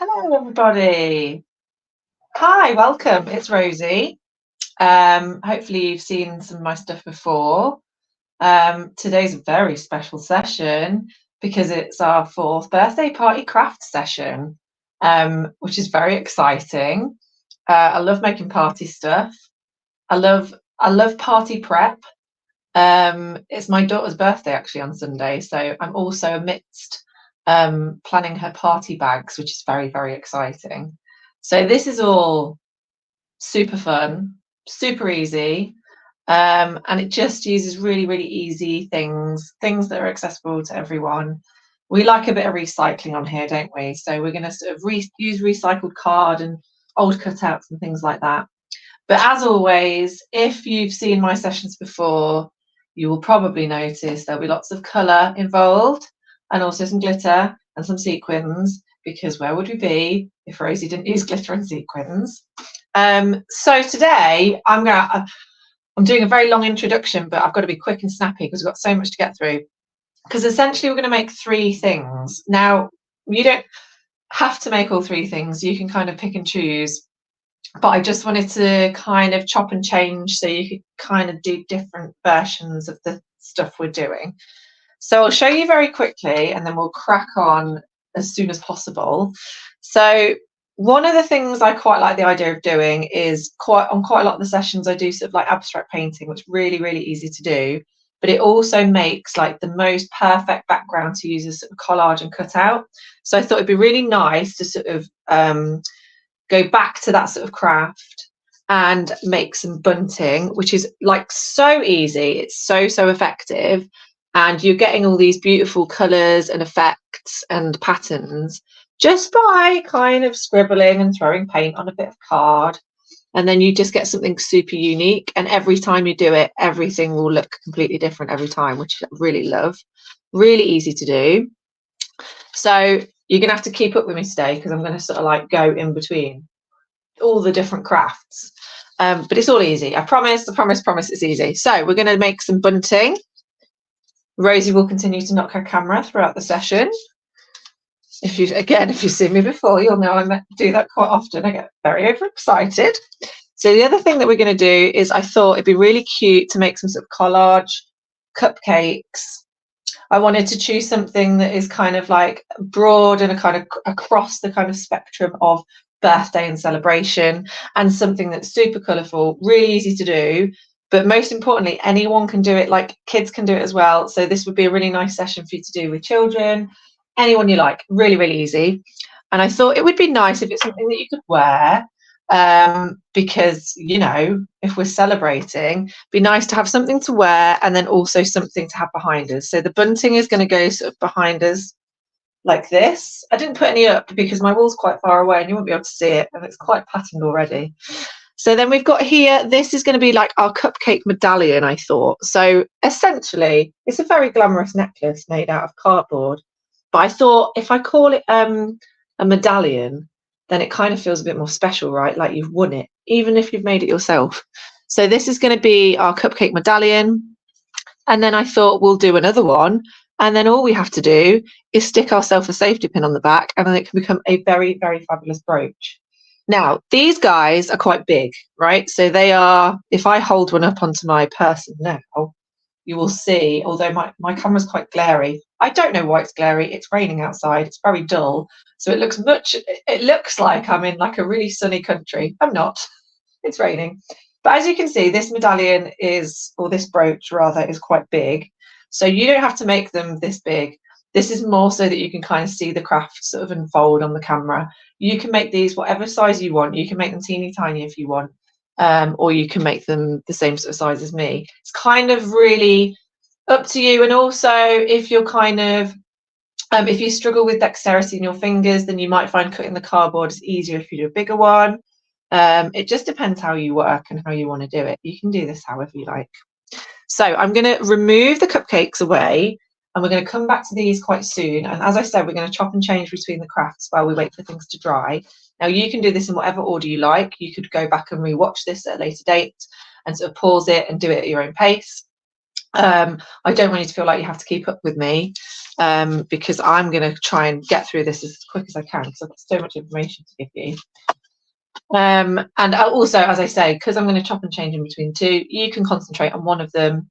Hello, everybody. Hi, welcome. It's Rosie. Hopefully, you've seen some of my stuff before. Today's a very special session because it's our 4th birthday party craft session, which is very exciting. I love making party stuff. I love party prep. It's my daughter's birthday actually on Sunday, so I'm also amidst planning her party bags, which is very, very exciting. So this is all super fun, super easy, and it just uses really, really easy things that are accessible to everyone. We like a bit of recycling on here, don't we? So we're going to sort of use recycled card and old cutouts and things like that. But as always, if you've seen my sessions before, you will probably notice there'll be lots of colour involved and also some glitter and some sequins, because where would we be if Rosie didn't use glitter and sequins? So today I'm doing a very long introduction, but I've got to be quick and snappy because we've got so much to get through. Because essentially we're going to make 3 things. Now, you don't have to make all 3 things. You can kind of pick and choose. But I just wanted to kind of chop and change so you could kind of do different versions of the stuff we're doing. So I'll show you very quickly and then we'll crack on as soon as possible. So one of the things I quite like the idea of doing is quite a lot of the sessions I do sort of like abstract painting, which is really, really easy to do. But it also makes like the most perfect background to use as sort of collage and cutout. So I thought it'd be really nice to sort of go back to that sort of craft and make some bunting, which is like so easy. It's so effective, and you're getting all these beautiful colours and effects and patterns just by kind of scribbling and throwing paint on a bit of card, and then you just get something super unique, and every time you do it, everything will look completely different every time, which I really love. Really easy to do. So you're gonna have to keep up with me today because I'm gonna sort of like go in between all the different crafts, but it's all easy. I promise it's easy. So we're gonna make some bunting. Rosie will continue to knock her camera throughout the session. If you've seen me before, you'll know I do that quite often. I get very overexcited. So the other thing that we're going to do is I thought it'd be really cute to make some sort of collage cupcakes. I wanted to choose something that is kind of like broad and a kind of across the kind of spectrum of birthday and celebration, and something that's super colourful, really easy to do, but most importantly, anyone can do it. Like kids can do it as well. So this would be a really nice session for you to do with children, anyone you like. Really, really easy. And I thought it would be nice if it's something that you could wear, because, you know, if we're celebrating, it'd be nice to have something to wear and then also something to have behind us. So the bunting is going to go sort of behind us like this. I didn't put any up because my wall's quite far away and you won't be able to see it, and it's quite patterned already. So then we've got here, this is going to be like our cupcake medallion, I thought. So essentially it's a very glamorous necklace made out of cardboard, but I thought if I call it a medallion, then it kind of feels a bit more special, right? Like you've won it, even if you've made it yourself. So this is going to be our cupcake medallion. And then I thought we'll do another one, and then all we have to do is stick ourselves a safety pin on the back, and then it can become a very, very fabulous brooch. Now, these guys are quite big, right? So they are, if I hold one up onto my person now, you will see, although my camera's quite glary. I don't know why it's glary. It's raining outside. It's very dull. So it looks like I'm in like a really sunny country. I'm not. It's raining. But as you can see, this medallion is, or this brooch rather, is quite big. So you don't have to make them this big. This is more so that you can kind of see the craft sort of unfold on the camera. You can make these whatever size you want. You can make them teeny tiny if you want, or you can make them the same sort of size as me. It's kind of really up to you. And also, if you're kind of, if you struggle with dexterity in your fingers, then you might find cutting the cardboard is easier if you do a bigger one. It just depends how you work and how you want to do it. You can do this however you like. So I'm going to remove the cupcakes away, and we're going to come back to these quite soon. And as I said, we're going to chop and change between the crafts while we wait for things to dry. Now you can do this in whatever order you like. You could go back and rewatch this at a later date and sort of pause it and do it at your own pace. I don't want you to feel like you have to keep up with me. because I'm going to try and get through this as quick as I can because I've got so much information to give you. And also, as I say, because I'm going to chop and change in between two, you can concentrate on one of them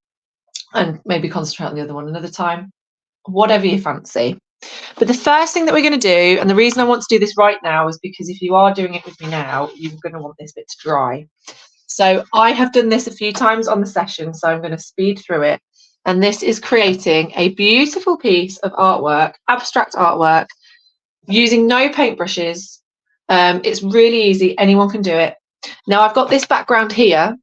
and maybe concentrate on the other one another time, whatever you fancy. But the first thing that we're going to do, and the reason I want to do this right now, is because if you are doing it with me now, you're going to want this bit to dry. So I have done this a few times on the session, so I'm going to speed through it. And this is creating a beautiful piece of artwork, abstract artwork, using no paintbrushes. It's really easy. Anyone can do it. Now I've got this background here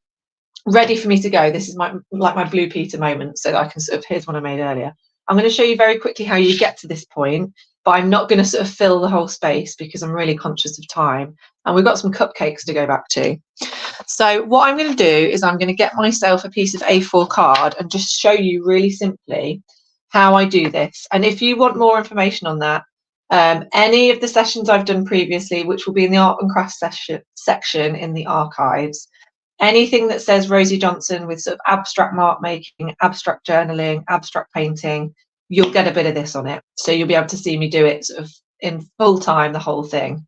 ready for me to go. This is my Blue Peter moment, so that I can sort of, here's one I made earlier. I'm going to show you very quickly how you get to this point, but I'm not going to sort of fill the whole space because I'm really conscious of time. And we've got some cupcakes to go back to. So what I'm going to do is I'm going to get myself a piece of A4 card and just show you really simply how I do this. And if you want more information on that, any of the sessions I've done previously, which will be in the art and crafts section in the archives, anything that says Rosie Johnson with sort of abstract mark making, abstract journaling, abstract painting, you'll get a bit of this on it. So you'll be able to see me do it sort of in full time, the whole thing.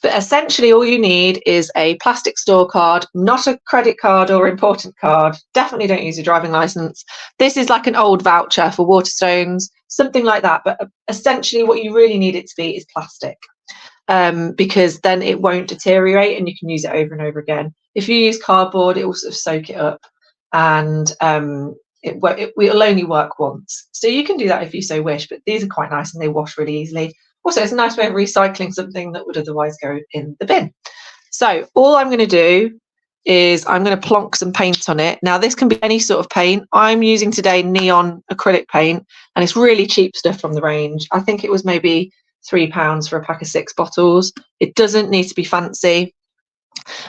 But essentially all you need is a plastic store card, not a credit card or important card. Definitely don't use your driving license. This is like an old voucher for Waterstones, something like that. But essentially what you really need it to be is plastic, because then it won't deteriorate and you can use it over and over again. If you use cardboard, it will sort of soak it up, and it will only work once. So you can do that if you so wish, but these are quite nice and they wash really easily. Also, it's a nice way of recycling something that would otherwise go in the bin. So all I'm going to do is I'm going to plonk some paint on it. Now, this can be any sort of paint. I'm using today neon acrylic paint, and it's really cheap stuff from the range. I think it was maybe £3 for a pack of 6 bottles. It doesn't need to be fancy.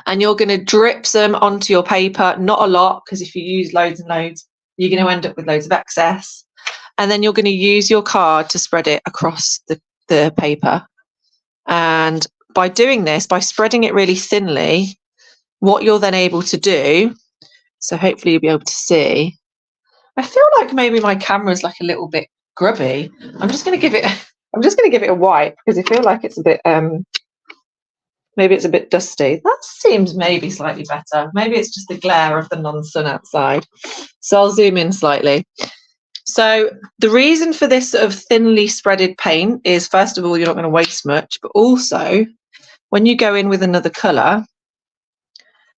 And you're going to drip some onto your paper, not a lot, because if you use loads and loads, you're going to end up with loads of excess. And then you're going to use your card to spread it across the paper. And by doing this, by spreading it really thinly, what you're then able to do, so hopefully you'll be able to see, I feel like maybe my camera's like a little bit grubby. I'm just going to give it a wipe because I feel like it's a bit maybe it's a bit dusty. That seems maybe slightly better. Maybe it's just the glare of the non-sun outside. So I'll zoom in slightly. So the reason for this sort of thinly spreaded paint is, first of all, you're not going to waste much, but also when you go in with another colour,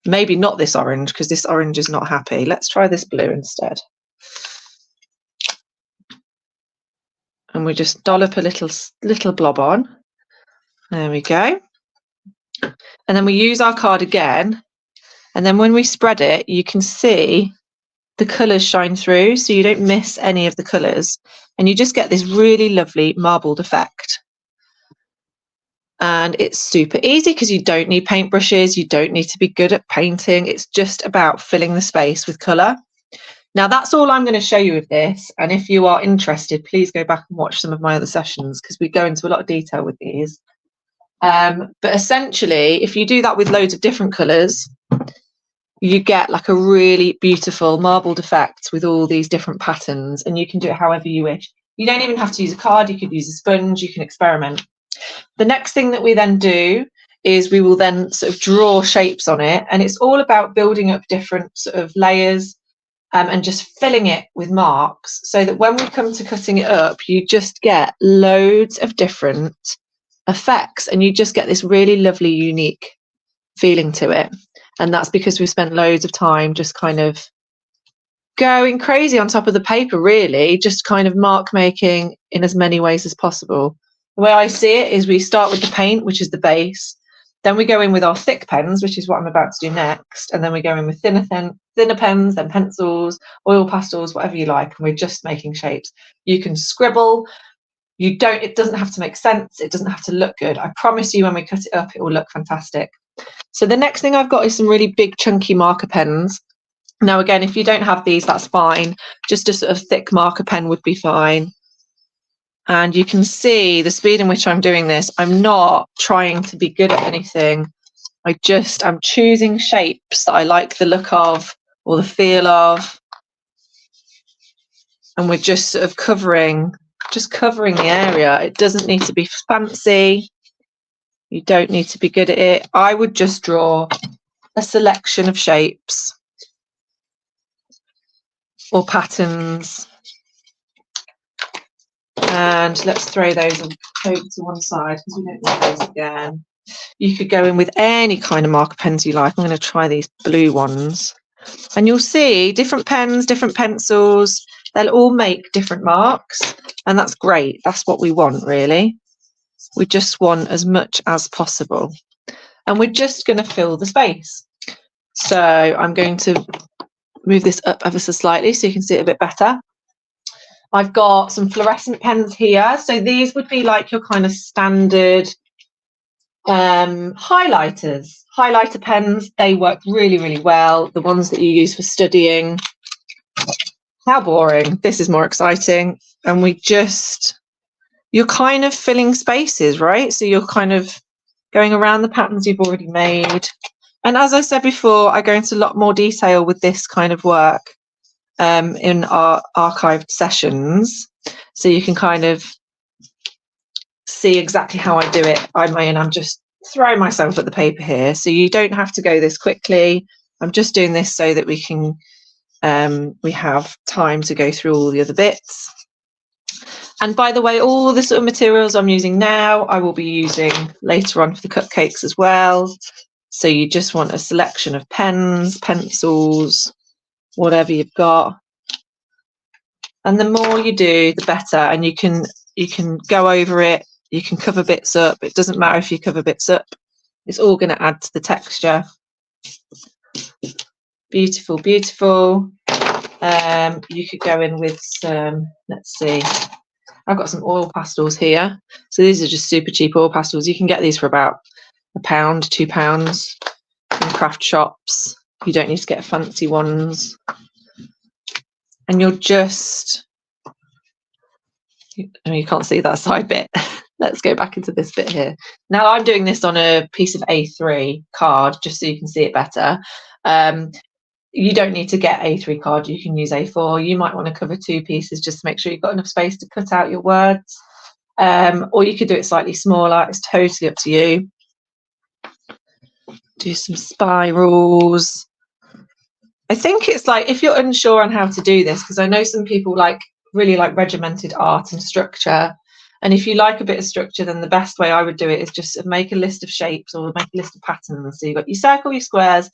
maybe not this orange because this orange is not happy. Let's try this blue instead. And we just dollop a little blob on. There we go. And then we use our card again. And then when we spread it, you can see the colours shine through, so you don't miss any of the colours, and you just get this really lovely marbled effect. And it's super easy because you don't need paintbrushes, you don't need to be good at painting. It's just about filling the space with colour. Now that's all I'm going to show you with this, and if you are interested, please go back and watch some of my other sessions because we go into a lot of detail with these. But essentially, if you do that with loads of different colours, you get like a really beautiful marbled effect with all these different patterns, and you can do it however you wish. You don't even have to use a card, you could use a sponge, you can experiment. The next thing that we then do is we will then sort of draw shapes on it, and it's all about building up different sort of layers and just filling it with marks so that when we come to cutting it up, you just get loads of different effects and you just get this really lovely, unique feeling to it. And that's because we've spent loads of time just kind of going crazy on top of the paper, really, just kind of mark making in as many ways as possible. The way I see it is we start with the paint, which is the base. Then we go in with our thick pens, which is what I'm about to do next. And then we go in with thinner pens, then pencils, oil pastels, whatever you like. And we're just making shapes. You can scribble. It doesn't have to make sense. It doesn't have to look good. I promise you when we cut it up, it will look fantastic. So the next thing I've got is some really big chunky marker pens. Now, again, if you don't have these, that's fine. Just a sort of thick marker pen would be fine. And you can see the speed in which I'm doing this. I'm not trying to be good at anything. I'm choosing shapes that I like the look of or the feel of. And we're just sort of covering just covering the area. It doesn't need to be fancy. You don't need to be good at it. I would just draw a selection of shapes or patterns. And let's throw those over to one side because we don't need those again. You could go in with any kind of marker pens you like. I'm going to try these blue ones. And you'll see different pens, different pencils. They'll all make different marks. And that's great. That's what we want, really. We just want as much as possible. And we're just going to fill the space. So I'm going to move this up ever so slightly so you can see it a bit better. I've got some fluorescent pens here. So these would be like your kind of standard highlighters. Highlighter pens, they work really, really well. The ones that you use for studying. How boring. This is more exciting. And you're kind of filling spaces, right? So you're kind of going around the patterns you've already made. And as I said before, I go into a lot more detail with this kind of work in our archived sessions. So you can kind of see exactly how I do it. I'm just throwing myself at the paper here. So you don't have to go this quickly. I'm just doing this so that we can, we have time to go through all the other bits. And by the way, all the sort of materials I'm using now, I will be using later on for the cupcakes as well. So you just want a selection of pens, pencils, whatever you've got. And the more you do, the better. And you can go over it. You can cover bits up. It doesn't matter if you cover bits up. It's all going to add to the texture. Beautiful, beautiful. You could go in with some, let's see. I've got some oil pastels here. So these are just super cheap oil pastels. You can get these for about £1, £2 in craft shops. You don't need to get fancy ones. And you're just, you can't see that side bit. Let's go back into this bit here. Now I'm doing this on a piece of A3 card, just so you can see it better. You don't need to get A3 card, you can use A4. You might want to cover 2 pieces just to make sure you've got enough space to cut out your words. Or you could do it slightly smaller, it's totally up to you. Do some spirals. I think it's like, if you're unsure on how to do this, because I know some people really like regimented art and structure. And if you like a bit of structure, then the best way I would do it is just make a list of shapes or make a list of patterns. So you've got your circle, your squares,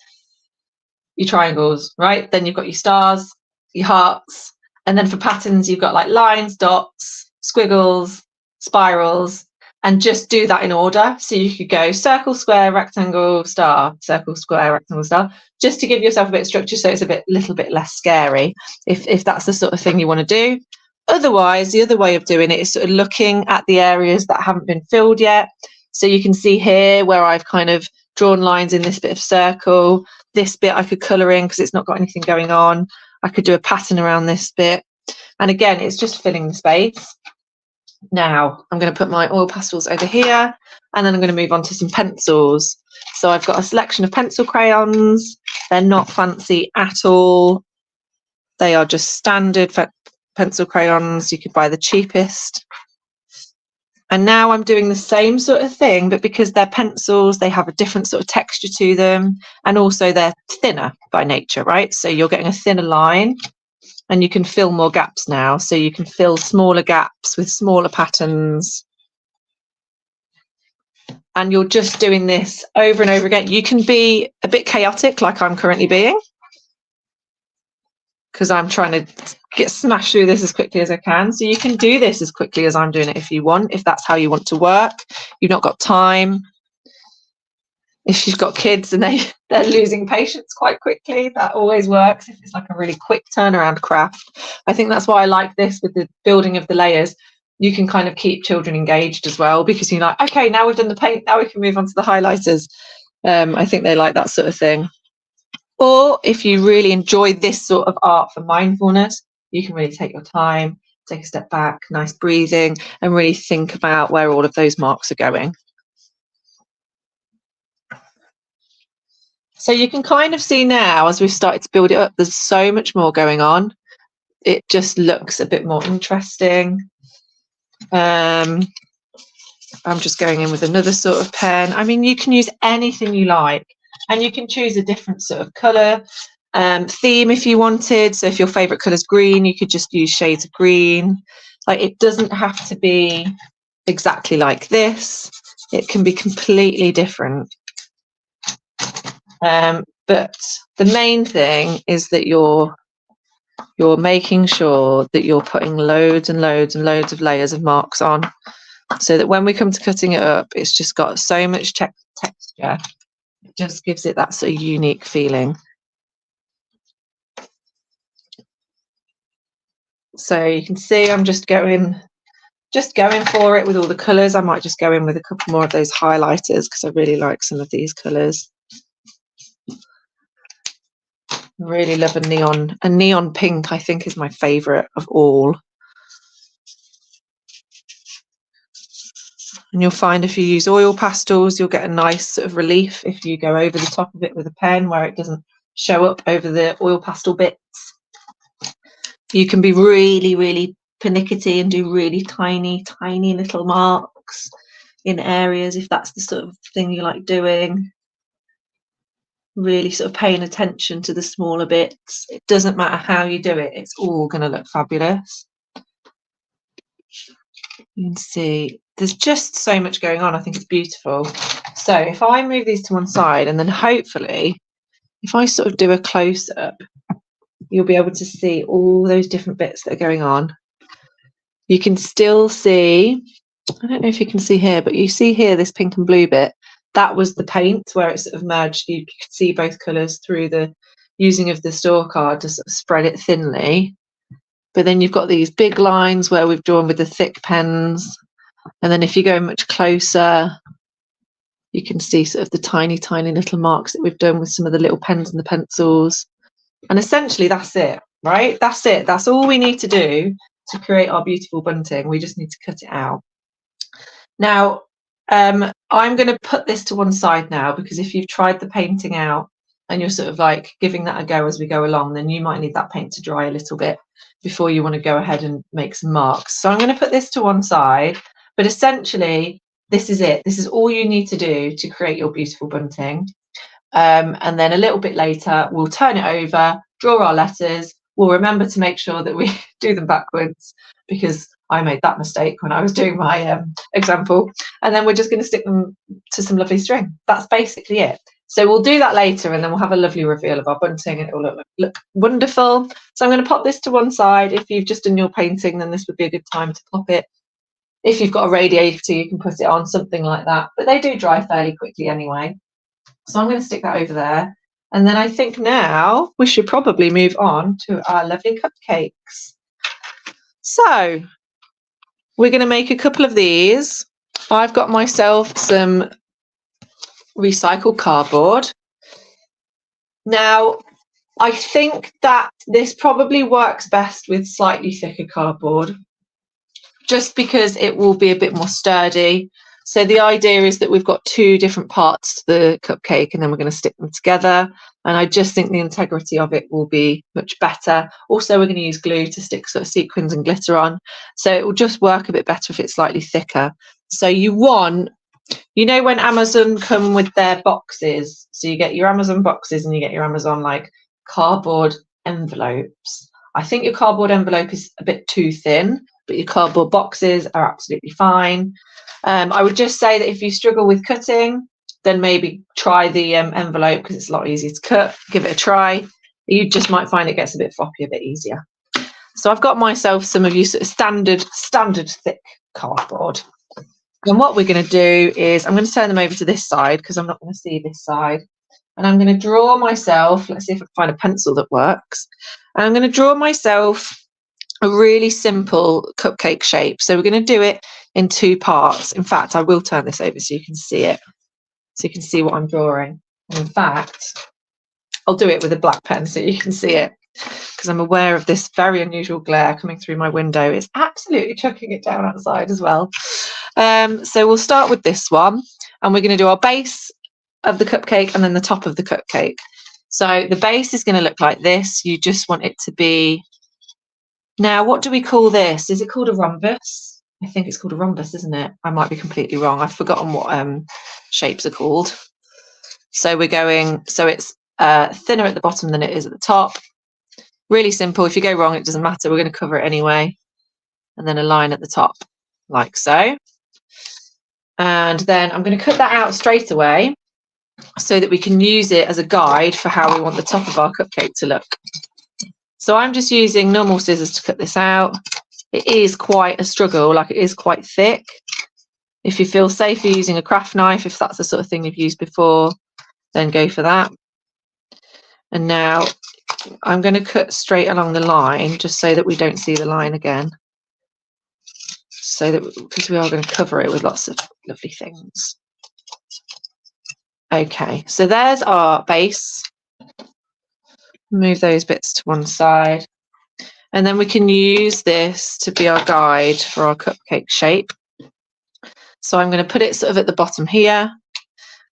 your triangles, right? Then you've got your stars, your hearts. And then for patterns, you've got like lines, dots, squiggles, spirals, and just do that in order. So you could go circle, square, rectangle, star, circle, square, rectangle, star, just to give yourself a bit of structure so it's a little bit less scary if that's the sort of thing you want to do. Otherwise, the other way of doing it is sort of looking at the areas that haven't been filled yet. So you can see here where I've kind of drawn lines in this bit of circle. This bit I could colour in because it's not got anything going on. I could do a pattern around this bit. And again, it's just filling the space. Now I'm going to put my oil pastels over here, and then I'm going to move on to some pencils. So I've got a selection of pencil crayons. They're not fancy at all. They are just standard pencil crayons. You could buy the cheapest. And now I'm doing the same sort of thing, but because they're pencils, they have a different sort of texture to them, and also they're thinner by nature, right? So you're getting a thinner line, and you can fill more gaps now. So you can fill smaller gaps with smaller patterns. And you're just doing this over and over again. You can be a bit chaotic like I'm currently being, because I'm trying to get smashed through this as quickly as I can. So you can do this as quickly as I'm doing it if you want, if that's how you want to work. You've not got time. If you've got kids and they're losing patience quite quickly, that always works if it's like a really quick turnaround craft. I think that's why I like this with the building of the layers. You can kind of keep children engaged as well, because you're like, okay, now we've done the paint, now we can move on to the highlighters. I think they like that sort of thing. Or if you really enjoy this sort of art for mindfulness, you can really take your time, take a step back, nice breathing, and really think about where all of those marks are going. So you can kind of see now, as we've started to build it up, there's so much more going on. It just looks a bit more interesting. I'm just going in with another sort of pen. I mean, you can use anything you like, and you can choose a different sort of colour theme if you wanted. So if your favourite colour is green, you could just use shades of green. Like, it doesn't have to be exactly like this. It can be completely different. But the main thing is that you're making sure that you're putting loads and loads and loads of layers of marks on, so that when we come to cutting it up, it's just got so much texture. It just gives it that sort of unique feeling. So you can see I'm just going for it with all the colours. I might just go in with a couple more of those highlighters because I really like some of these colours. I really love a neon pink. I think is my favourite of all. And you'll find if you use oil pastels, you'll get a nice sort of relief if you go over the top of it with a pen where it doesn't show up over the oil pastel bits. You can be really, really pernickety and do really tiny, tiny little marks in areas if that's the sort of thing you like doing. Really sort of paying attention to the smaller bits. It doesn't matter how you do it, it's all going to look fabulous. You can see there's just so much going on. I think it's beautiful. So if I move these to one side, and then hopefully if I sort of do a close-up, you'll be able to see all those different bits that are going on. You can still see, I don't know if you can see here, but you see here this pink and blue bit. That was the paint where it sort of merged. You could see both colours through the using of the store card to sort of spread it thinly. But then you've got these big lines where we've drawn with the thick pens. And then if you go much closer, you can see sort of the tiny, tiny little marks that we've done with some of the little pens and the pencils. And essentially that's it, right? That's it. That's all we need to do to create our beautiful bunting. We just need to cut it out. Now, I'm going to put this to one side now, because if you've tried the painting out and you're sort of like giving that a go as we go along, then you might need that paint to dry a little bit before you want to go ahead and make some marks. So I'm going to put this to one side, but essentially this is it. This is all you need to do to create your beautiful bunting. And then a little bit later, we'll turn it over, draw our letters. We'll remember to make sure that we do them backwards, because I made that mistake when I was doing my example. And then we're just going to stick them to some lovely string. That's basically it. So we'll do that later, and then we'll have a lovely reveal of our bunting, and it will look wonderful. So I'm going to pop this to one side. If you've just done your painting, then this would be a good time to pop it. If you've got a radiator, you can put it on, something like that. But they do dry fairly quickly anyway. So I'm going to stick that over there. And then I think now we should probably move on to our lovely cupcakes. So we're going to make a couple of these. I've got myself some recycled cardboard. Now, I think that this probably works best with slightly thicker cardboard, just because it will be a bit more sturdy. So the idea is that we've got two different parts to the cupcake, and then we're going to stick them together. And I just think the integrity of it will be much better. Also, we're going to use glue to stick sort of sequins and glitter on. So it will just work a bit better if it's slightly thicker. So you want, you know, when Amazon come with their boxes, so you get your Amazon boxes and you get your Amazon like cardboard envelopes. I think your cardboard envelope is a bit too thin, but your cardboard boxes are absolutely fine. I would just say that if you struggle with cutting, then maybe try the envelope, because it's a lot easier to cut. Give it a try. You just might find it gets a bit floppy a bit easier. So I've got myself some of you sort of standard thick cardboard. And what we're going to do is I'm going to turn them over to this side, because I'm not going to see this side. And I'm going to draw myself, let's see if I can find a pencil that works. And I'm going to draw myself a really simple cupcake shape. So we're going to do it in two parts. In fact, I will turn this over so you can see it, so you can see what I'm drawing. And in fact, I'll do it with a black pen so you can see it, because I'm aware of this very unusual glare coming through my window. It's absolutely chucking it down outside as well. So we'll start with this one, and we're going to do our base of the cupcake and then the top of the cupcake. So the base is going to look like this. You just want it to be, now what do we call this? Is it called a rhombus? I think it's called a rhombus, isn't it? I might be completely wrong. I've forgotten what shapes are called. So we're going, so it's thinner at the bottom than it is at the top. Really simple. If you go wrong, it doesn't matter. We're going to cover it anyway. And then a line at the top, like so. And then I'm going to cut that out straight away so that we can use it as a guide for how we want the top of our cupcake to look. So I'm just using normal scissors to cut this out. It is quite a struggle, like it is quite thick. If you feel safer using a craft knife, if that's the sort of thing you've used before, then go for that. And now I'm going to cut straight along the line just so that we don't see the line again. So that, because we are going to cover it with lots of lovely things. Okay, so there's our base. Move those bits to one side. And then we can use this to be our guide for our cupcake shape. So I'm going to put it sort of at the bottom here.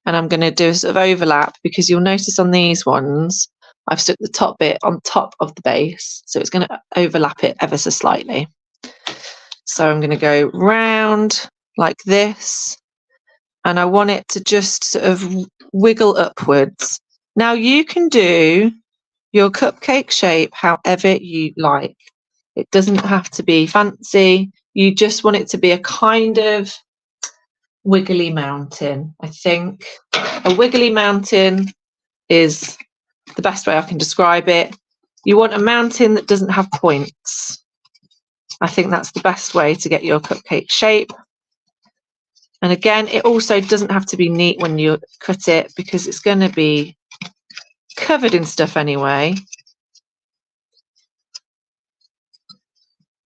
And I'm going to do a sort of overlap, because you'll notice on these ones, I've stuck the top bit on top of the base. So it's going to overlap it ever so slightly. So I'm going to go round like this. And I want it to just sort of wiggle upwards. Now you can do your cupcake shape however you like. It doesn't have to be fancy. You just want it to be a kind of wiggly mountain. I think a wiggly mountain is the best way I can describe it. You want a mountain that doesn't have points. I think that's the best way to get your cupcake shape. And again, it also doesn't have to be neat when you cut it, because it's going to be covered in stuff anyway.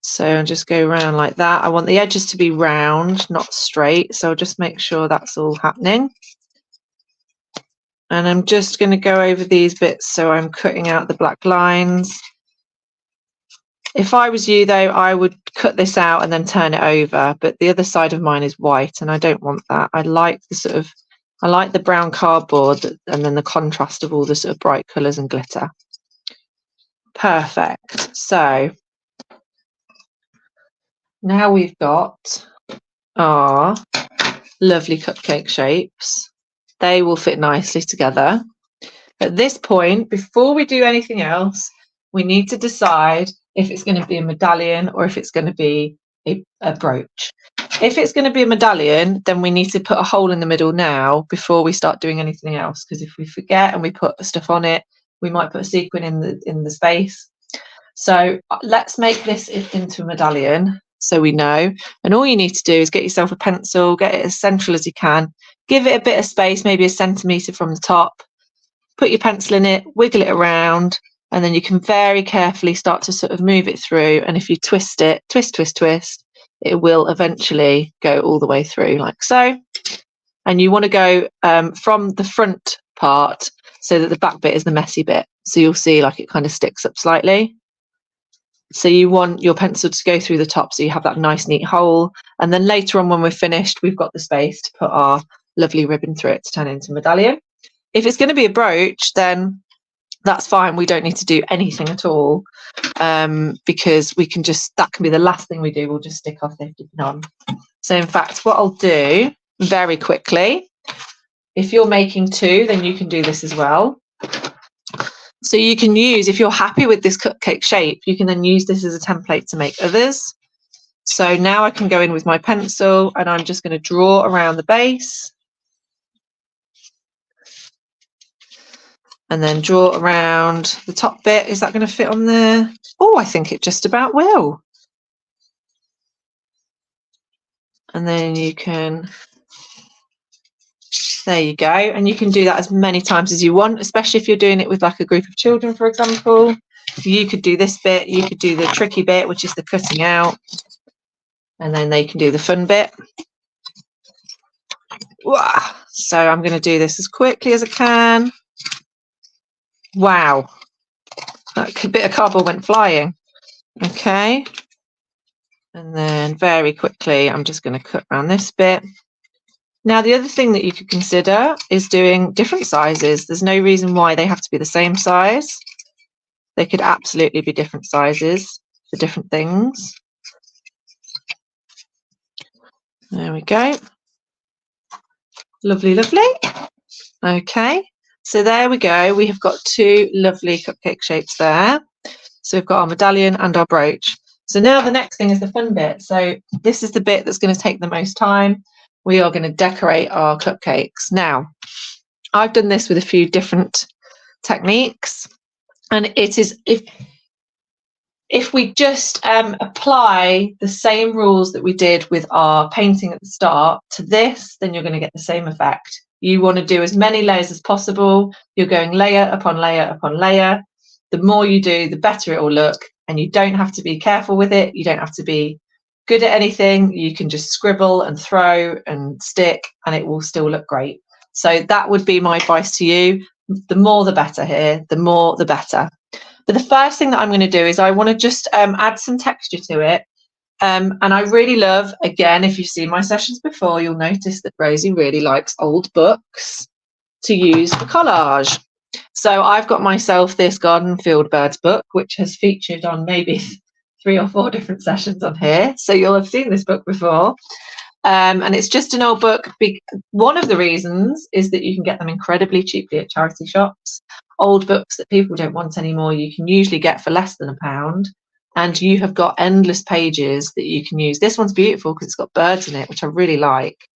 So I'll just go around like that. I want the edges to be round, not straight. So I'll just make sure that's all happening. And I'm just going to go over these bits. So I'm cutting out the black lines. If I was you, though, I would cut this out and then turn it over. But the other side of mine is white, and I don't want that. I like the brown cardboard and then the contrast of all the sort of bright colours and glitter. Perfect. So now we've got our lovely cupcake shapes. They will fit nicely together. At this point, before we do anything else, we need to decide if it's going to be a medallion or if it's going to be a brooch. If it's going to be a medallion, then we need to put a hole in the middle now before we start doing anything else, because if we forget and we put stuff on it, we might put a sequin in the space. So let's make this into a medallion so we know. And all you need to do is get yourself a pencil, get it as central as you can, give it a bit of space, maybe a centimetre from the top, put your pencil in it, wiggle it around, and then you can very carefully start to sort of move it through. And if you twist it, twist, it will eventually go all the way through like so. And you want to go from the front part so that the back bit is the messy bit. So you'll see like it kind of sticks up slightly. So you want your pencil to go through the top so you have that nice neat hole. And then later on when we're finished, we've got the space to put our lovely ribbon through it to turn it into a medallion. If it's going to be a brooch, then that's fine. We don't need to do anything at all, because we can just, that can be the last thing we do. We'll just stick our thrifted on. So in fact, what I'll do very quickly, if you're making two, then you can do this as well. So you can use, if you're happy with this cupcake shape, you can then use this as a template to make others. So now I can go in with my pencil and I'm just going to draw around the base. And then draw around the top bit. Is that going to fit on there? Oh, I think it just about will. And then you can, there you go. And you can do that as many times as you want, especially if you're doing it with like a group of children, for example. You could do this bit, you could do the tricky bit, which is the cutting out. And then they can do the fun bit. Wow. So I'm going to do this as quickly as I can. Wow, that bit of cardboard went flying. Okay, and then very quickly I'm just going to cut around this bit. Now the other thing that you could consider is doing different sizes. There's no reason why they have to be the same size. They could absolutely be different sizes for different things. There we go. Lovely, lovely. Okay, so there we go. We have got two lovely cupcake shapes there. So we've got our medallion and our brooch. So now the next thing is the fun bit. So this is the bit that's going to take the most time. We are going to decorate our cupcakes. Now, I've done this with a few different techniques, and it is if we just apply the same rules that we did with our painting at the start to this, then you're going to get the same effect. You want to do as many layers as possible. You're going layer upon layer upon layer. The more you do, the better it will look, and you don't have to be careful with it. You don't have to be good at anything. You can just scribble and throw and stick, and it will still look great. So that would be my advice to you. The more the better here, the more the better. But the first thing that I'm going to do is I want to just add some texture to it. And I really love, again, if you've seen my sessions before, you'll notice that Rosie really likes old books to use for collage. So I've got myself this Garden Field Birds book, which has featured on maybe 3 or 4 different sessions on here. So you'll have seen this book before. And it's just an old book. One of the reasons is that you can get them incredibly cheaply at charity shops. Old books that people don't want anymore, you can usually get for less than £1. And you have got endless pages that you can use. This one's beautiful because it's got birds in it, which I really like.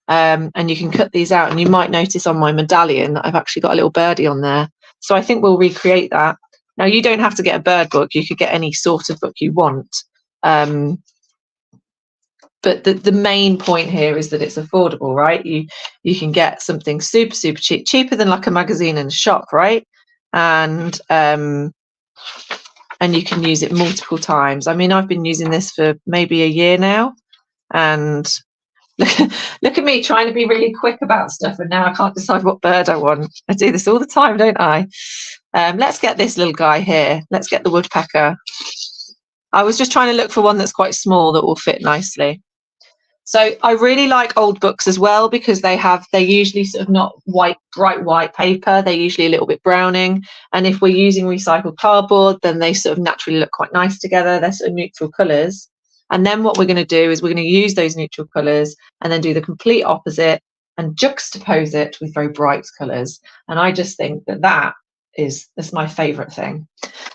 And you can cut these out, and you might notice on my medallion that I've actually got a little birdie on there. So I think we'll recreate that. Now, you don't have to get a bird book. You could get any sort of book you want. But the main point here is that it's affordable, right? You can get something super, super cheap, cheaper than like a magazine in a shop, right? And you can use it multiple times. I mean, I've been using this for maybe a year now, and look at me trying to be really quick about stuff, and now I can't decide what bird I want. I do this all the time, don't I? Let's get this little guy here. Let's get the woodpecker. I was just trying to look for one that's quite small that will fit nicely. So I really like old books as well, because they're usually sort of not bright white paper. They're usually a little bit browning. And if we're using recycled cardboard, then they sort of naturally look quite nice together. They're sort of neutral colours. And then what we're going to do is we're going to use those neutral colours and then do the complete opposite and juxtapose it with very bright colours. And I just think that's my favourite thing.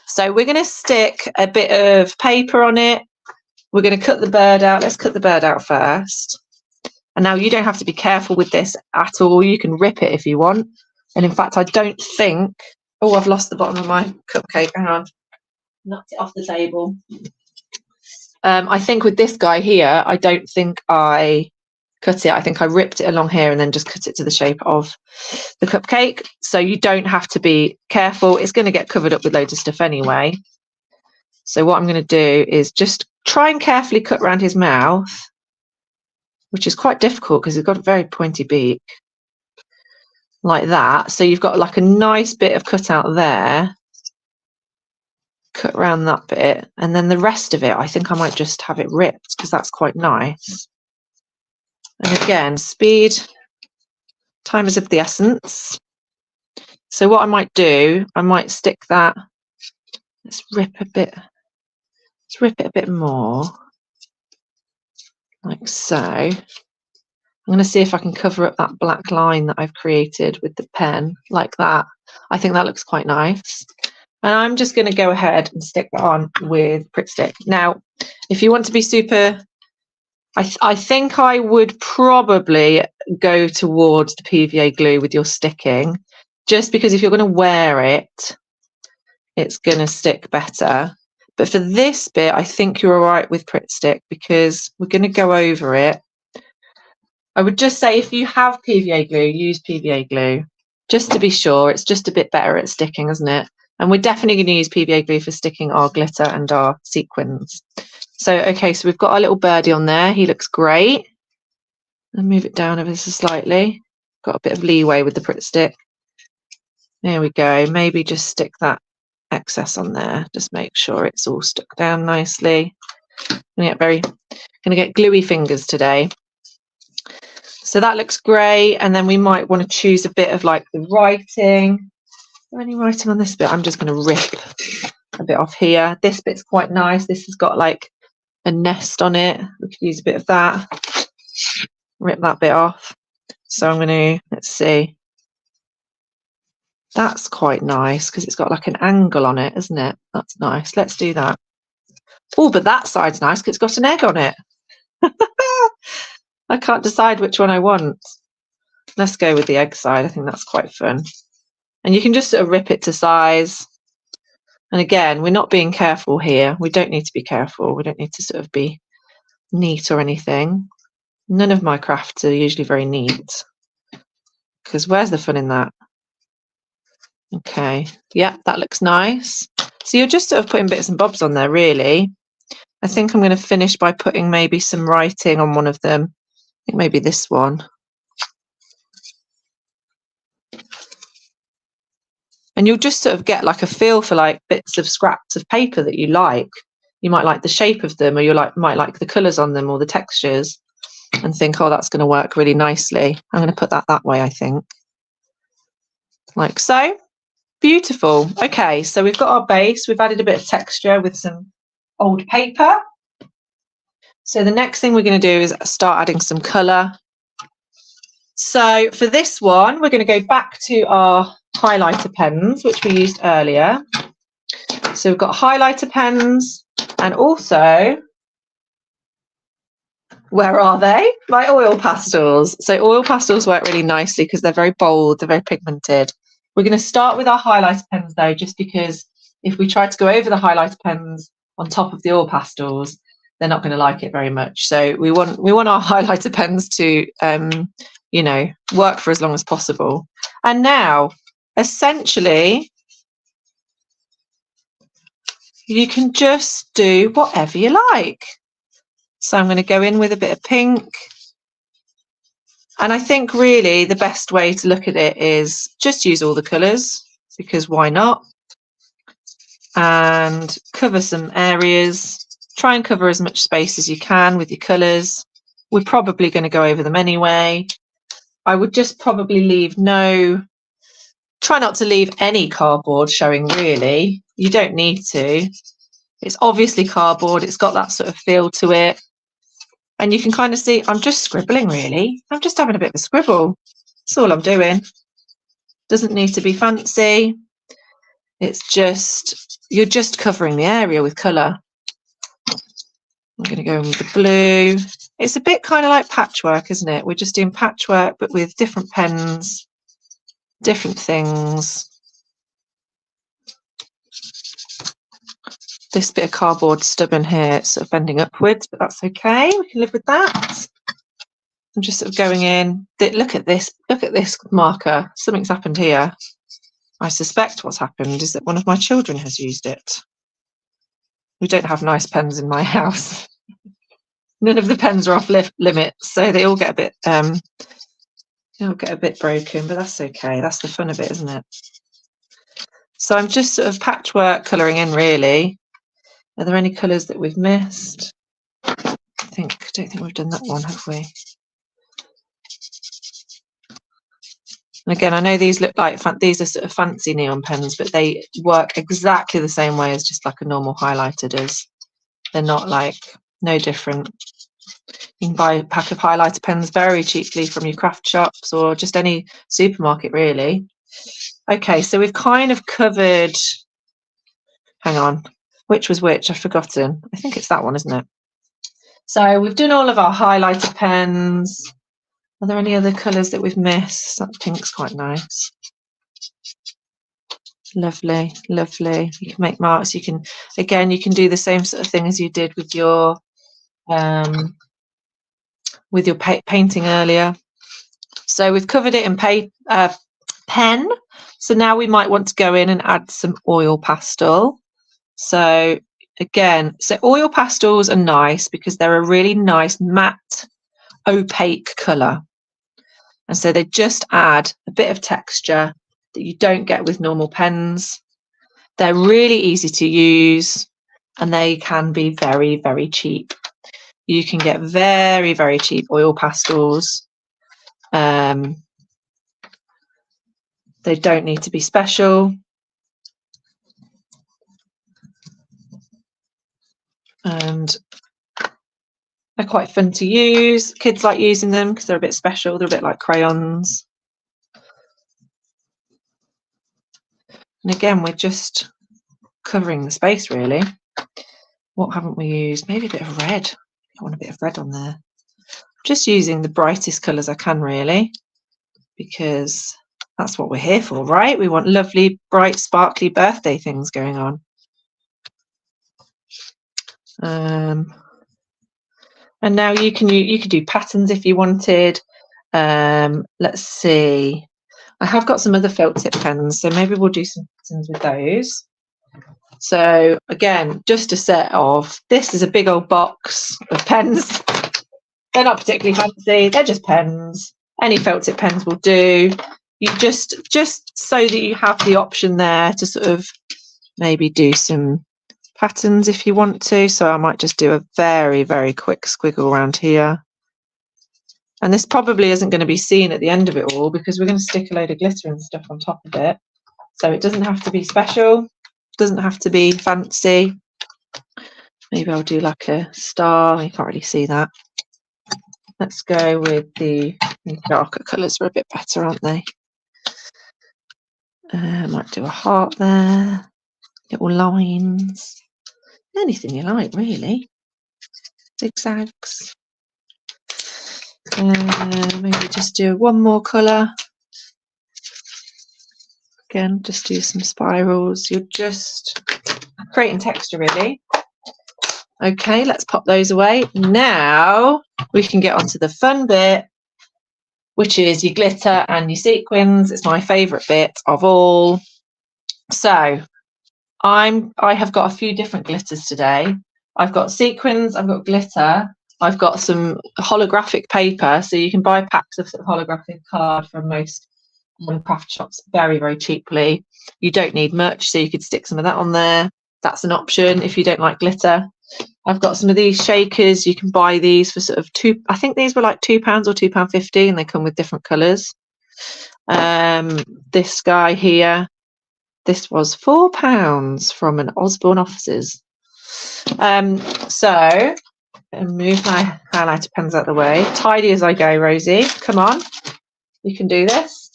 So we're going to stick a bit of paper on it. We're going to cut the bird out. Let's cut the bird out first. And now you don't have to be careful with this at all. You can rip it if you want. And in fact, I don't think... Oh, I've lost the bottom of my cupcake. Hang on. Knocked it off the table. I think with this guy here, I don't think I cut it. I think I ripped it along here and then just cut it to the shape of the cupcake. So you don't have to be careful. It's going to get covered up with loads of stuff anyway. So what I'm going to do is just try and carefully cut around his mouth, which is quite difficult because he's got a very pointy beak, like that. So you've got like a nice bit of cutout there. Cut around that bit, and then the rest of it, I think I might just have it ripped because that's quite nice. And again, speed, time is of the essence. So what I might do, I might stick that. Let's rip it a bit more, like so. I'm going to see if I can cover up that black line that I've created with the pen, like that. I think that looks quite nice. And I'm just going to go ahead and stick that on with Pritt Stick. Now, if you want to be super, I think I would probably go towards the PVA glue with your sticking, just because if you're going to wear it, it's going to stick better. But for this bit, I think you're all right with Pritt Stick because we're going to go over it. I would just say if you have PVA glue, use PVA glue, just to be sure. It's just a bit better at sticking, isn't it? And we're definitely going to use PVA glue for sticking our glitter and our sequins. So, okay, so we've got our little birdie on there. He looks great. I'll move it down ever so slightly. Got a bit of leeway with the Pritt Stick. There we go. Maybe just stick that excess on there. Just make sure it's all stuck down nicely. I'm going to get gluey fingers today. So that looks great. And then we might want to choose a bit of like the writing. Is there any writing on this bit? I'm just going to rip a bit off here. This bit's quite nice. This has got like a nest on it. We could use a bit of that. rip that bit off. So I'm going to, let's see. That's quite nice because it's got like an angle on it, isn't it? That's nice. Let's do that. Oh, but that side's nice because it's got an egg on it. I can't decide which one I want. Let's go with the egg side. I think that's quite fun. And you can just sort of rip it to size. And again, we're not being careful here. We don't need to be careful. We don't need to sort of be neat or anything. None of my crafts are usually very neat. Because where's the fun in that? Okay, yeah, that looks nice. So you're just sort of putting bits and bobs on there, really. I think I'm going to finish by putting maybe some writing on one of them. I think maybe this one. And you'll just sort of get like a feel for like bits of scraps of paper that you like. You might like the shape of them, or you might like the colours on them or the textures, and think, oh, that's going to work really nicely. I'm going to put that way, I think. Like so. Beautiful. Okay, so we've got our base. We've added a bit of texture with some old paper. So the next thing we're going to do is start adding some colour. So for this one, we're going to go back to our highlighter pens, which we used earlier. So we've got highlighter pens, and also, where are they? My oil pastels. So oil pastels work really nicely because they're very bold, they're very pigmented. We're going to start with our highlighter pens though, just because if we try to go over the highlighter pens on top of the oil pastels, they're not going to like it very much. So we want our highlighter pens to, you know, work for as long as possible. And now, essentially, you can just do whatever you like. So I'm going to go in with a bit of pink. And I think really the best way to look at it is just use all the colours, because why not? And cover some areas. Try and cover as much space as you can with your colours. We're probably going to go over them anyway. I would just probably try not to leave any cardboard showing really. You don't need to. It's obviously cardboard. It's got that sort of feel to it. And you can kind of see, I'm just scribbling really. I'm just having a bit of a scribble. That's all I'm doing. Doesn't need to be fancy. It's just, you're just covering the area with colour. I'm going to go in with the blue. It's a bit kind of like patchwork, isn't it? We're just doing patchwork, but with different pens, different things. This bit of cardboard stubborn here, it's sort of bending upwards, but that's okay. We can live with that. I'm just sort of going in. Look at this marker. Something's happened here. I suspect what's happened is that one of my children has used it. We don't have nice pens in my house. None of the pens are off limits, so they all get a bit broken, but that's okay. That's the fun of it, isn't it? So I'm just sort of patchwork colouring in really. Are there any colours that we've missed? I don't think we've done that one, have we? And again, I know these look like these are sort of fancy neon pens, but they work exactly the same way as just like a normal highlighter does. They're not like, no different. You can buy a pack of highlighter pens very cheaply from your craft shops or just any supermarket really. Okay, so we've kind of covered, hang on, which was which? I've forgotten. I think it's that one, isn't it? So we've done all of our highlighter pens. Are there any other colours that we've missed? That pink's quite nice. Lovely, lovely. You can make marks. You can, again, you can do the same sort of thing as you did with your painting earlier. So we've covered it in pen. So now we might want to go in and add some oil pastel. So again, so oil pastels are nice because they're a really nice matte, opaque colour. And so they just add a bit of texture that you don't get with normal pens. They're really easy to use and they can be very, very cheap. You can get very, very cheap oil pastels. They don't need to be special. And They're quite fun to use. Kids like using them because they're a bit special. They're a bit like crayons. And again, we're just covering the space really. What haven't we used? Maybe a bit of red. I want a bit of red on there. Just using the brightest colours I can really, because that's what we're here for, right? We want lovely, bright, sparkly birthday things going on. And now you could do patterns if you wanted. Let's see. I have got some other felt tip pens, so maybe we'll do some patterns with those. So again, just a set of, this is a big old box of pens. They're not particularly fancy, they're just pens. Any felt tip pens will do. You just so that you have the option there to sort of maybe do some patterns if you want to. So I might just do a very, very quick squiggle around here. And this probably isn't going to be seen at the end of it all because we're going to stick a load of glitter and stuff on top of it. So it doesn't have to be special, doesn't have to be fancy. Maybe I'll do like a star. You can't really see that. Let's go with the darker colours, are a bit better, aren't they? Might do a heart there, little lines, anything you like really, zigzags. Maybe just do one more colour. Again, just do some spirals. You're just creating texture really. Okay, let's pop those away. Now we can get on to the fun bit, which is your glitter and your sequins. It's my favourite bit of all. So I have got a few different glitters today. I've got sequins, I've got glitter, I've got some holographic paper, so you can buy packs of holographic card from most craft shops very, very cheaply. You don't need much, so you could stick some of that on there. That's an option if you don't like glitter. I've got some of these shakers. You can buy these for sort of I think these were like £2 or £2.50, and they come with different colours. This guy here, this was £4 from an Osborne Offices. So move my highlighter pens out of the way. Tidy as I go, Rosie. Come on, you can do this.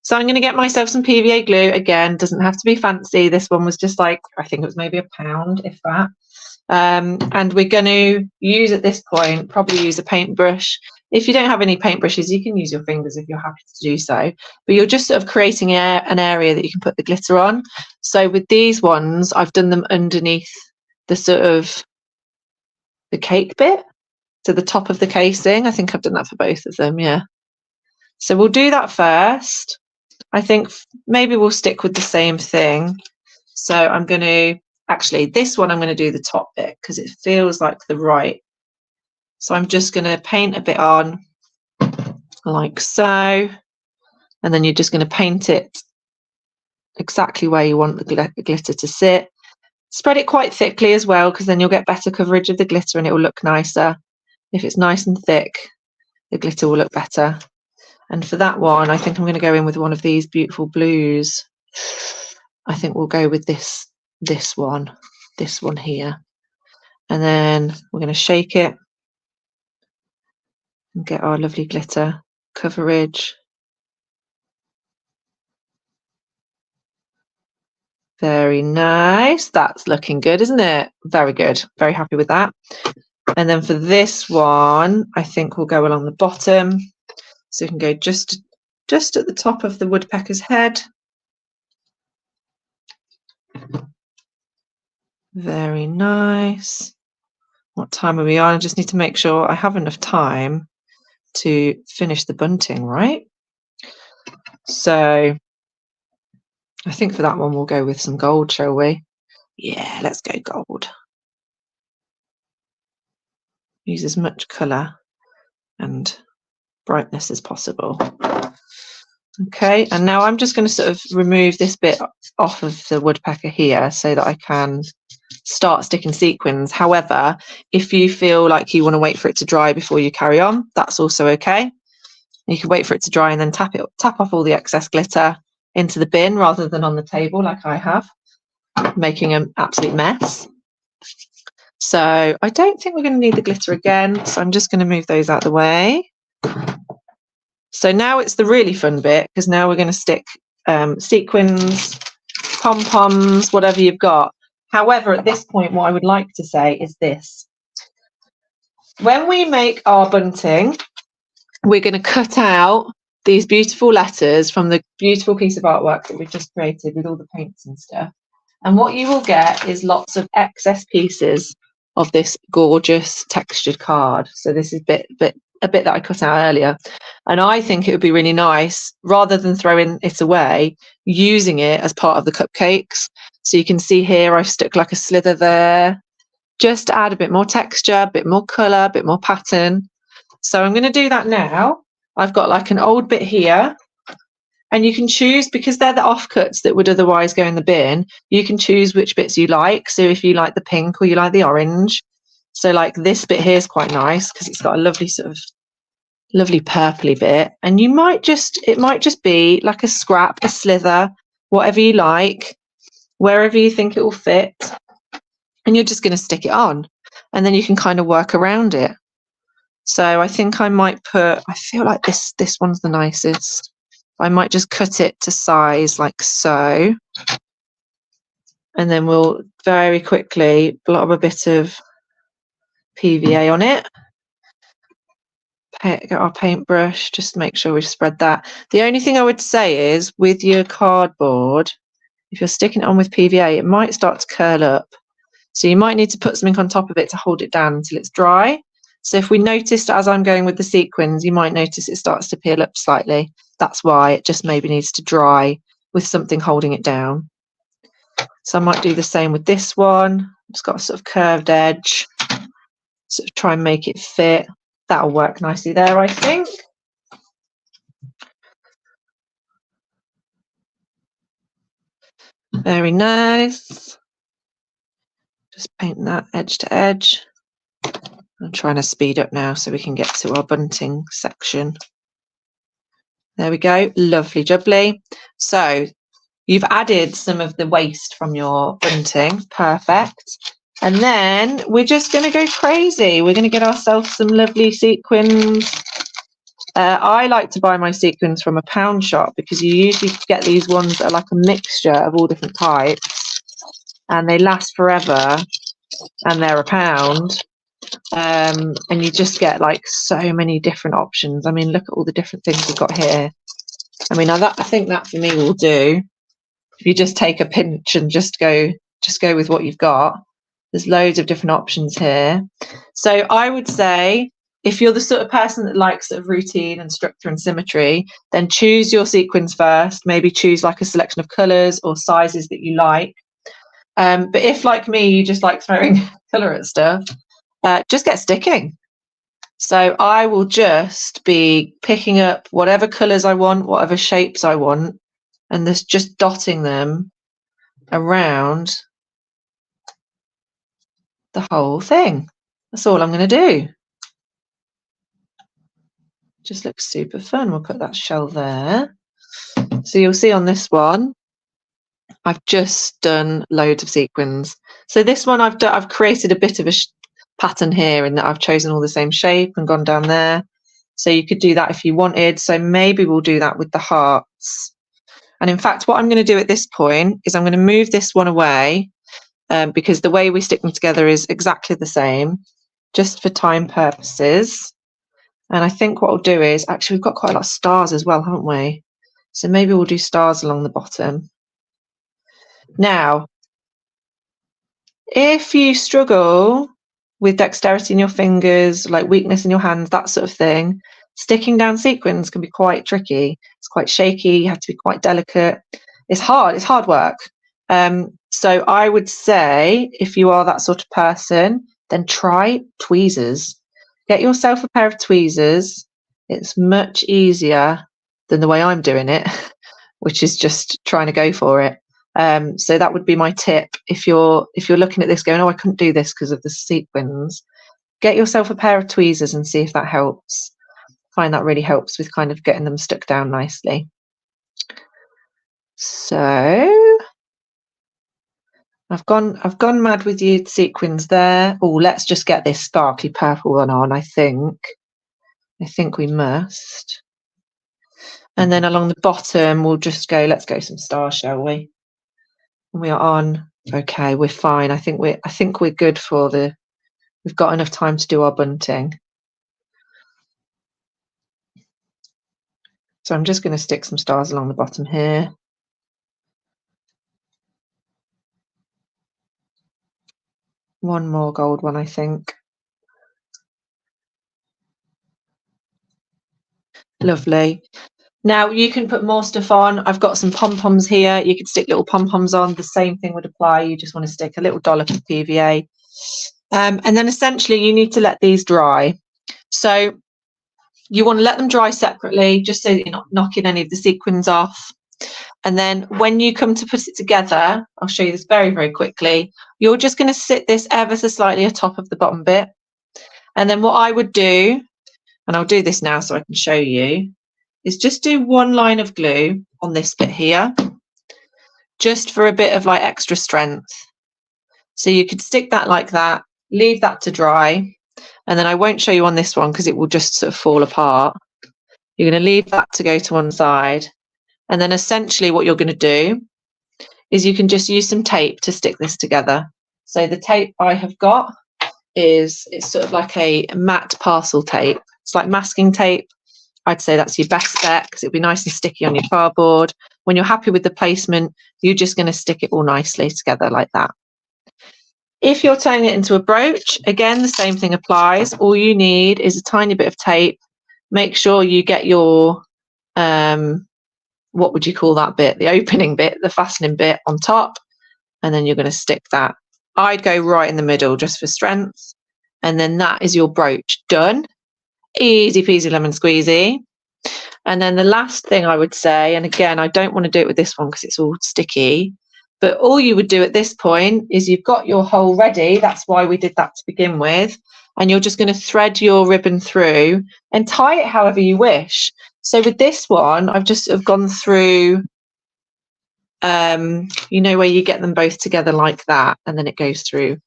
So I'm going to get myself some PVA glue. Again, doesn't have to be fancy. This one was just like, I think it was maybe £1, if that. And we're going to use at this point, probably use a paintbrush. If you don't have any paintbrushes, you can use your fingers if you're happy to do so. But you're just sort of creating an area that you can put the glitter on. So with these ones, I've done them underneath the sort of the cake bit, to the top of the casing. I think I've done that for both of them, yeah. So we'll do that first. I think maybe we'll stick with the same thing. So I'm going to, actually, this one I'm going to do the top bit because it feels like the right. So I'm just going to paint a bit on like so. And then you're just going to paint it exactly where you want the glitter to sit. Spread it quite thickly as well, because then you'll get better coverage of the glitter and it will look nicer. If it's nice and thick, the glitter will look better. And for that one, I think I'm going to go in with one of these beautiful blues. I think we'll go with this one here. And then we're going to shake it and get our lovely glitter coverage. Very nice. That's looking good, isn't it? Very good. Very happy with that. And then for this one, I think we'll go along the bottom. So you can go just at the top of the woodpecker's head. Very nice. What time are we on? I just need to make sure I have enough time to finish the bunting, right? So I think for that one we'll go with some gold, shall we? Yeah, let's go gold. Use as much colour and brightness as possible. Okay, and now I'm just going to sort of remove this bit off of the woodpecker here so that I can start sticking sequins. However, if you feel like you want to wait for it to dry before you carry on, that's also okay. You can wait for it to dry and then tap off all the excess glitter into the bin rather than on the table like I have, making an absolute mess. So I don't think we're going to need the glitter again, so I'm just going to move those out of the way. So now it's the really fun bit, because now we're going to stick sequins, pom-poms, whatever you've got. However, at this point, what I would like to say is this. When we make our bunting, we're going to cut out these beautiful letters from the beautiful piece of artwork that we've just created with all the paints and stuff. And what you will get is lots of excess pieces of this gorgeous textured card. So this is a bit that I cut out earlier. And I think it would be really nice, rather than throwing it away, using it as part of the cupcakes. So you can see here I've stuck like a slither there, just to add a bit more texture, a bit more colour, a bit more pattern. So I'm going to do that now. I've got like an old bit here, and you can choose, because they're the offcuts that would otherwise go in the bin, you can choose which bits you like. So if you like the pink or you like the orange. So like this bit here is quite nice because it's got a lovely sort of lovely purpley bit, and it might just be like a scrap, a slither, whatever you like, wherever you think it will fit, and you're just going to stick it on, and then you can kind of work around it. So I think I might put, I feel like this one's the nicest. I might just cut it to size like so, and then we'll very quickly blob a bit of PVA on it. Get our paintbrush, just make sure we've spread that. The only thing I would say is, with your cardboard, if you're sticking it on with PVA, it might start to curl up. So you might need to put something on top of it to hold it down until it's dry. So if we noticed as I'm going with the sequins, you might notice it starts to peel up slightly. That's why it just maybe needs to dry with something holding it down. So I might do the same with this one. It's got a sort of curved edge. Sort of try and make it fit. That'll work nicely there, I think. Very nice. Just paint that edge to edge. I'm trying to speed up now so we can get to our bunting section. There we go, lovely jubbly. So you've added some of the waste from your bunting, perfect. And then we're just going to go crazy. We're going to get ourselves some lovely sequins. I like to buy my sequins from a pound shop, because you usually get these ones that are like a mixture of all different types, and they last forever, and they're £1. And you just get like so many different options. I mean, look at all the different things we've got here. I mean, I think that for me will do. If you just take a pinch and just go with what you've got. There's loads of different options here. So I would say, if you're the sort of person that likes sort of routine and structure and symmetry, then choose your sequins first. Maybe choose like a selection of colours or sizes that you like. But if, like me, you just like throwing colour at stuff, just get sticking. So I will just be picking up whatever colours I want, whatever shapes I want, and just dotting them around the whole thing. That's all I'm going to do. Just looks super fun. We'll put that shell there. So you'll see on this one, I've just done loads of sequins. So this one I've created a bit of a pattern here, in that I've chosen all the same shape and gone down there. So you could do that if you wanted. So maybe we'll do that with the hearts. And in fact, what I'm going to do at this point is I'm going to move this one away, because the way we stick them together is exactly the same, just for time purposes. And I think what we'll do is, actually, we've got quite a lot of stars as well, haven't we? So maybe we'll do stars along the bottom. Now, if you struggle with dexterity in your fingers, like weakness in your hands, that sort of thing, sticking down sequins can be quite tricky. It's quite shaky. You have to be quite delicate. It's hard work. So I would say, if you are that sort of person, then try tweezers. Get yourself a pair of tweezers. It's much easier than the way I'm doing it, which is just trying to go for it. So that would be my tip. If you're looking at this going, oh, I couldn't do this because of the sequins, get yourself a pair of tweezers and see if that helps. I find that really helps with kind of getting them stuck down nicely. So I've gone mad with your sequins there. Oh, let's just get this sparkly purple one on, I think. I think we must. And then along the bottom, we'll just go, let's go some stars, shall we? And we are on. Okay, we're fine. I think we're good for we've got enough time to do our bunting. So I'm just going to stick some stars along the bottom here. One more gold one, I think. Lovely. Now you can put more stuff on. I've got some pom-poms here. You could stick little pom-poms on. The same thing would apply. You just want to stick a little dollop of PVA. And then essentially you need to let these dry. So you want to let them dry separately, just so that you're not knocking any of the sequins off. And then when you come to put it together, I'll show you this very, very quickly. You're just going to sit this ever so slightly atop of the bottom bit. And then what I would do, and I'll do this now so I can show you, is just do one line of glue on this bit here, just for a bit of like extra strength. So you could stick that like that, leave that to dry, and then I won't show you on this one because it will just sort of fall apart. You're going to leave that to go to one side, and then essentially what you're going to do is you can just use some tape to stick this together. So the tape I have got it's sort of like a matte parcel tape. It's like masking tape. I'd say that's your best bet because it'll be nice and sticky on your cardboard. When you're happy with the placement, you're just going to stick it all nicely together like that. If you're turning it into a brooch, again, the same thing applies. All you need is a tiny bit of tape. Make sure you get your, what would you call that bit? The opening bit, the fastening bit on top. And then you're going to stick that. I'd go right in the middle just for strength. And then that is your brooch done. Easy peasy lemon squeezy. And then the last thing I would say, and again, I don't want to do it with this one because it's all sticky, but all you would do at this point is you've got your hole ready. That's why we did that to begin with. And you're just going to thread your ribbon through and tie it however you wish. So with this one, I've just sort of gone through, you know, where you get them both together like that, and then it goes through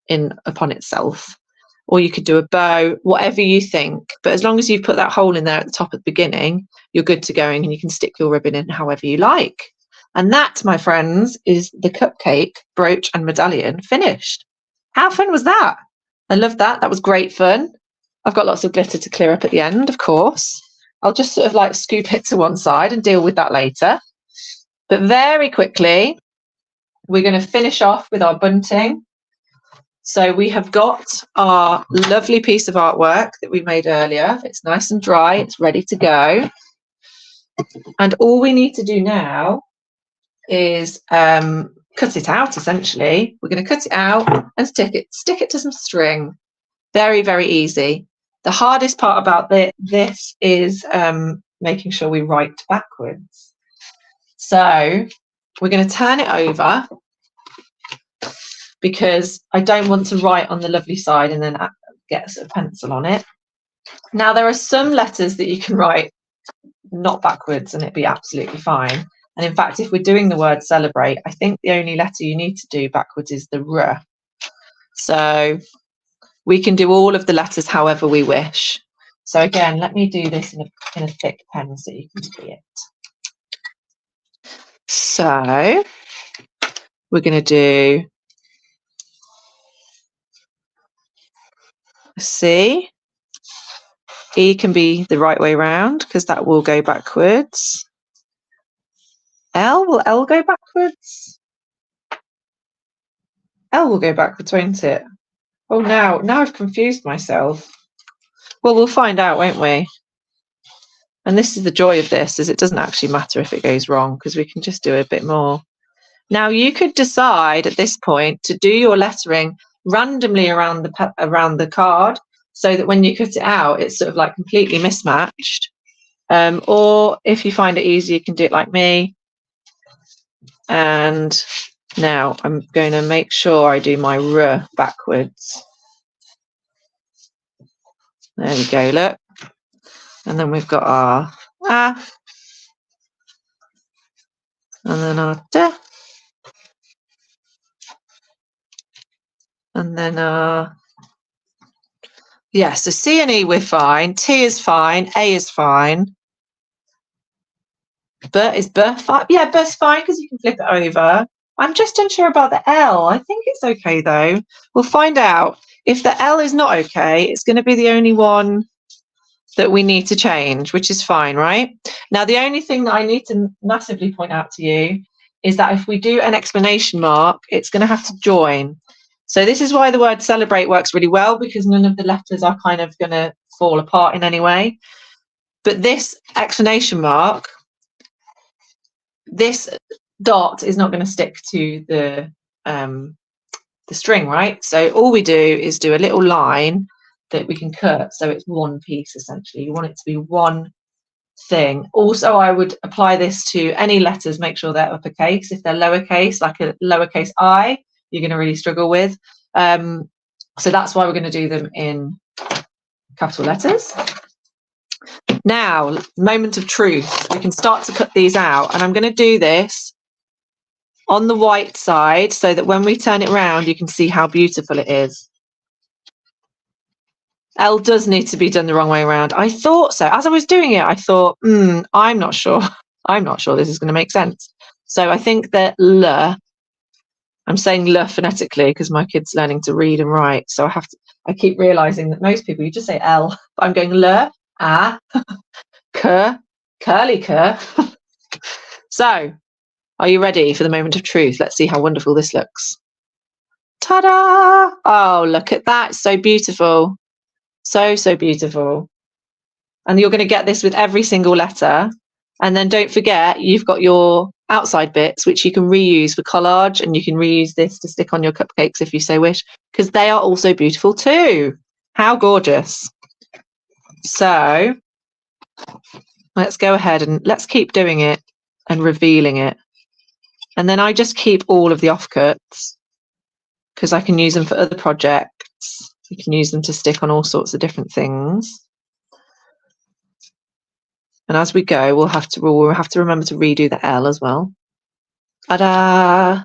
in upon itself. Or you could do a bow, whatever you think. But as long as you've put that hole in there at the top at the beginning, you're good to go, and you can stick your ribbon in however you like. And that, my friends, is the cupcake, brooch and medallion finished. How fun was that? I love that. That was great fun. I've got lots of glitter to clear up at the end, of course. I'll just sort of like scoop it to one side and deal with that later. But very quickly, we're going to finish off with our bunting. So we have got our lovely piece of artwork that we made earlier. It's nice and dry. It's ready to go. And all we need to do now is cut it out, essentially. We're going to cut it out and stick it to some string. Very, very easy. The hardest part about this is making sure we write backwards. So we're going to turn it over, because I don't want to write on the lovely side and then get a sort of pencil on it. Now, there are some letters that you can write not backwards and it'd be absolutely fine. And in fact, if we're doing the word celebrate, I think the only letter you need to do backwards is the R. So we can do all of the letters however we wish. So again, let me do this in a thick pen so you can see it. So we're going to do C. E can be the right way round because that will go backwards. L, will L go backwards? L will go backwards, won't it? Oh, now I've confused myself. Well, we'll find out, won't we? And this is the joy of this, is it doesn't actually matter if it goes wrong because we can just do a bit more. Now, you could decide at this point to do your lettering randomly around the card, so that when you cut it out, it's sort of like completely mismatched. Or if you find it easy, you can do it like me. And now I'm going to make sure I do my R backwards. There we go, look. And then we've got our A. And then our D. And then, yeah, so C and E we're fine. T is fine. A is fine. B is B fine? Yeah, B's fine because you can flip it over. I'm just unsure about the L. I think it's okay though. We'll find out. If the L is not okay, it's going to be the only one that we need to change, which is fine, right? Now, the only thing that I need to massively point out to you is that if we do an exclamation mark, it's going to have to join. So this is why the word celebrate works really well, because none of the letters are kind of going to fall apart in any way. But this exclamation mark, this dot is not going to stick to the string, right? So all we do is do a little line that we can cut, so it's one piece essentially. You want it to be one thing. Also, I would apply this to any letters. Make sure they're uppercase. If they're lowercase, like a lowercase I, you're going to really struggle with. So that's why we're going to do them in capital letters. Now, moment of truth. We can start to cut these out, and I'm going to do this on the white side so that when we turn it around, you can see how beautiful it is. L does need to be done the wrong way around. I thought so. As I was doing it, I thought, I'm not sure. I'm not sure this is going to make sense. So I think that L, I'm saying L phonetically because my kid's learning to read and write. So I keep realizing that most people, you just say L, but I'm going L, A, K, curly K. So, are you ready for the moment of truth? Let's see how wonderful this looks. Ta-da! Oh, look at that. It's so beautiful. So, so beautiful. And you're going to get this with every single letter. And then don't forget, you've got your outside bits, which you can reuse for collage, and you can reuse this to stick on your cupcakes if you so wish, because they are also beautiful too. How gorgeous. So let's go ahead and let's keep doing it and revealing it. And then I just keep all of the offcuts because I can use them for other projects. You can use them to stick on all sorts of different things. And as we go, we'll have to remember to redo the L as well. Ta-da!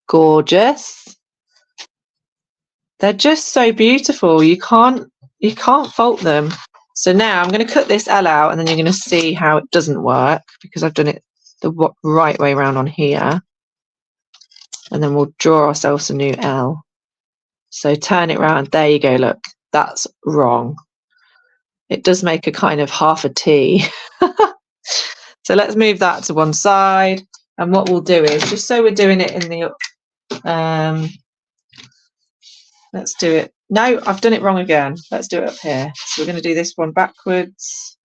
Gorgeous. They're just so beautiful. You can't fault them. So now I'm going to cut this L out, and then you're going to see how it doesn't work because I've done it the right way around on here. And then we'll draw ourselves a new L. So turn it around. There you go. Look, that's wrong. It does make a kind of half a T. So let's move that to one side. And what we'll do is, just so we're doing it in the, let's do it. No, I've done it wrong again. Let's do it up here. So we're going to do this one backwards.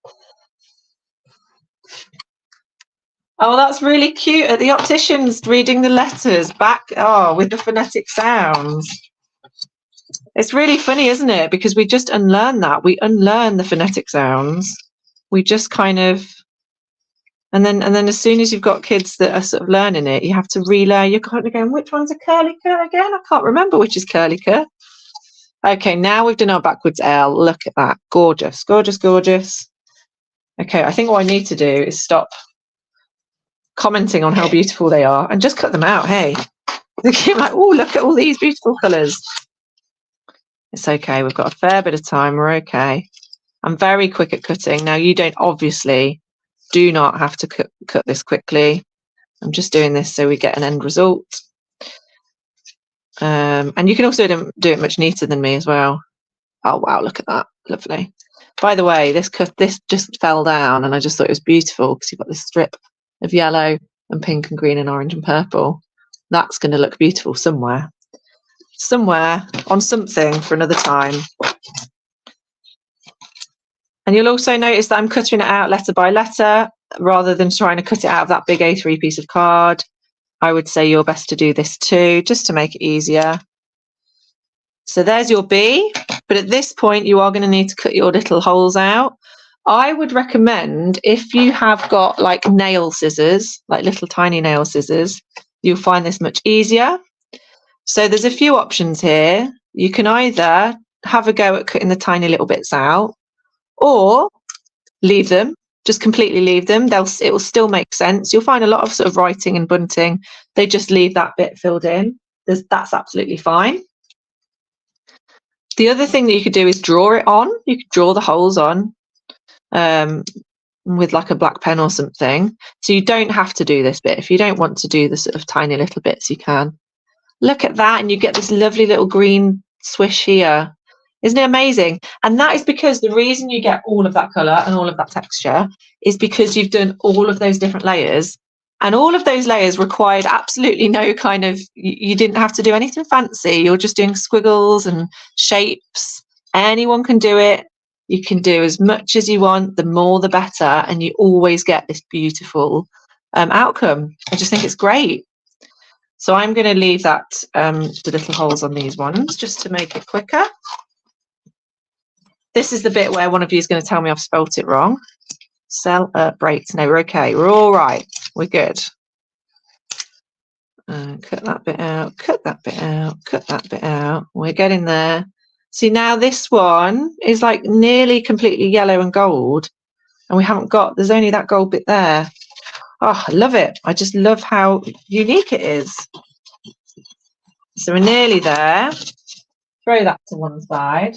Oh, that's really cute. At the opticians, reading the letters back, with the phonetic sounds. It's really funny, isn't it? Because we just unlearn that. We unlearn the phonetic sounds. We just kind of, and then as soon as you've got kids that are sort of learning it, you have to relearn. You're kind of going, which one's a curly cur again? I can't remember which is curly cur. Okay, now we've done our backwards L. Look at that. Gorgeous, gorgeous, gorgeous. Okay, I think what I need to do is stop commenting on how beautiful they are and just cut them out. Hey, you're like, oh, look at all these beautiful colours. It's okay. We've got a fair bit of time. We're okay. I'm very quick at cutting. Now, you do not have to cut this quickly. I'm just doing this so we get an end result. And you can also do it much neater than me as well. Oh, wow, look at that. Lovely. By the way, this just fell down and I just thought it was beautiful because you've got this strip of yellow and pink and green and orange and purple. That's going to look beautiful somewhere on something for another time. And you'll also notice that I'm cutting it out letter by letter rather than trying to cut it out of that big A3 piece of card. I would say you're best to do this too, just to make it easier. So there's your B, but at this point you are going to need to cut your little holes out. I would recommend, if you have got like nail scissors, like little tiny nail scissors, you'll find this much easier. So there's a few options here. You can either have a go at cutting the tiny little bits out, or leave them, just completely leave them. It will still make sense. You'll find a lot of sort of writing and bunting, they just leave that bit filled in. That's absolutely fine. The other thing that you could do is draw it on. You could draw the holes on with like a black pen or something. So you don't have to do this bit. If you don't want to do the sort of tiny little bits, you can. Look at that, and you get this lovely little green swish here. Isn't it amazing? And that is because the reason you get all of that colour and all of that texture is because you've done all of those different layers. And all of those layers required absolutely no kind of, you didn't have to do anything fancy. You're just doing squiggles and shapes. Anyone can do it. You can do as much as you want, the more the better. And you always get this beautiful outcome. I just think it's great. So I'm going to leave that, the little holes on these ones, just to make it quicker. This is the bit where one of you is going to tell me I've spelt it wrong. Celebrate. No, we're okay. We're all right. We're good. Cut that bit out. Cut that bit out. Cut that bit out. We're getting there. See, now this one is like nearly completely yellow and gold. And we haven't got, there's only that gold bit there. Oh, I love it. I just love how unique it is. So we're nearly there. Throw that to one side.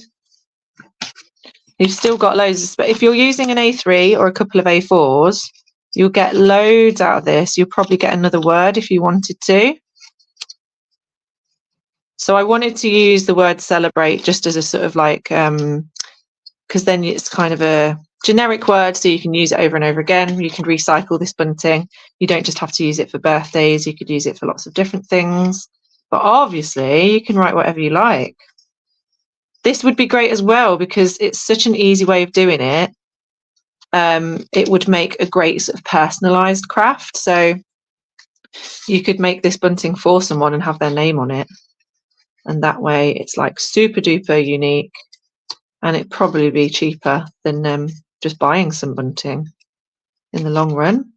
You've still got loads, but if you're using an A3 or a couple of A4s, you'll get loads out of this. You'll probably get another word if you wanted to. So I wanted to use the word celebrate just as a sort of like, because then it's kind of a generic word, so you can use it over and over again. You can recycle this bunting. You don't just have to use it for birthdays. You could use it for lots of different things. But obviously, you can write whatever you like. This would be great as well because it's such an easy way of doing it. It would make a great sort of personalised craft. So you could make this bunting for someone and have their name on it. And that way it's like super duper unique, and it'd probably be cheaper than just buying some bunting in the long run.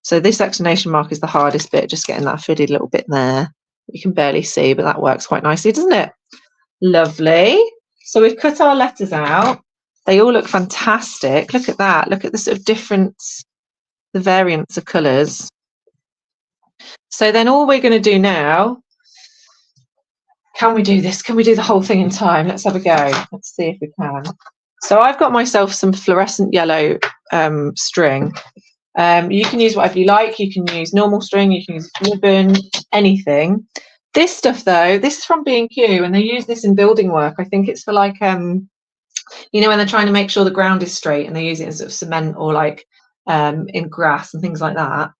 So this exclamation mark is the hardest bit, just getting that fitted little bit there. You can barely see, but that works quite nicely, doesn't it? Lovely. So we've cut our letters out. They all look fantastic. Look at that. Look at the sort of difference, the variance of colours. So then all we're going to do now, can we do this? Can we do the whole thing in time? Let's have a go. Let's see if we can. So I've got myself some fluorescent yellow string. You can use whatever you like. You can use normal string, you can use ribbon, anything. This stuff though, this is from B&Q, and they use this in building work. I think it's for like, you know, when they're trying to make sure the ground is straight, and they use it in sort of cement or like in grass and things like that.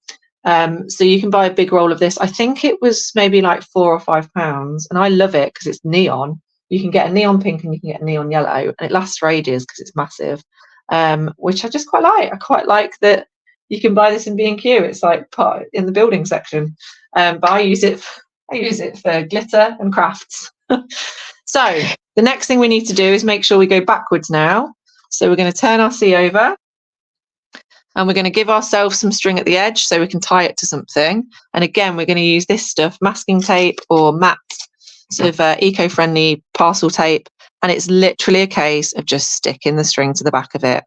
So you can buy a big roll of this. I think it was maybe like £4 or £5, and I love it because it's neon. You can get a neon pink and you can get a neon yellow, and it lasts for ages because it's massive, which I just quite like. I quite like that you can buy this in B&Q. It's like part in the building section, but I use it for glitter and crafts. So the next thing we need to do is make sure we go backwards now. So we're going to turn our C over, and we're going to give ourselves some string at the edge so we can tie it to something. And again, we're going to use this stuff, masking tape or matte sort of eco-friendly parcel tape. And it's literally a case of just sticking the string to the back of it.